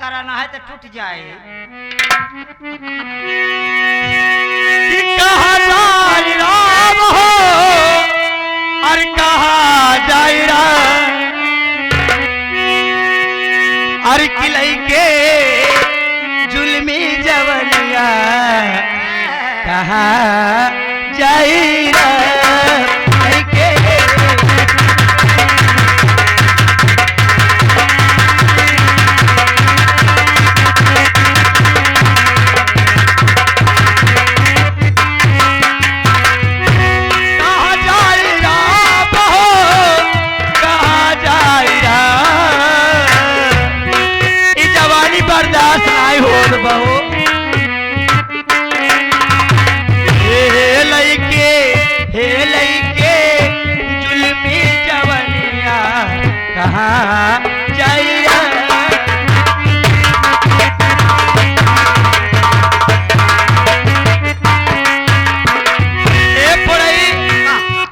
कराना है तो टूट जाए। कहा जाए राम हो और कहा जाए राम और किलई के जुल्मी जवनिया कहा जाए राम के बर्दाश्त नहीं होत बहू। हे लइके जुल्मी जवनिया कहाँ जाइया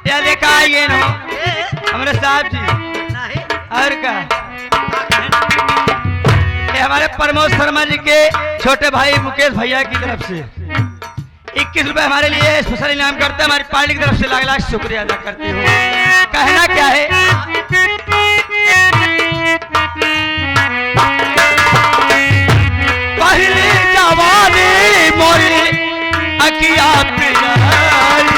क्या देखा ये नो हमारे साहब जी और का हमारे प्रमोद शर्मा जी के छोटे भाई मुकेश भैया की तरफ से 21 रुपए हमारे लिए स्पेशल इनाम करते हैं। हमारी पार्टी की तरफ से लाख लाख शुक्रिया अदा करती हूँ। कहना क्या है, पहली जवानी मोरी अखिया पिलाई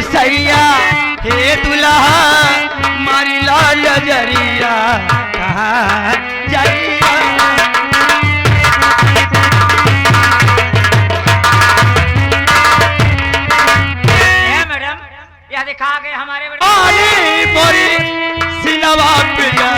सैया हे दुल्हा मारी लाल जरिया कहाँ जाइया। मैडम यह दिखा के हमारे मोरी सिलवा पिया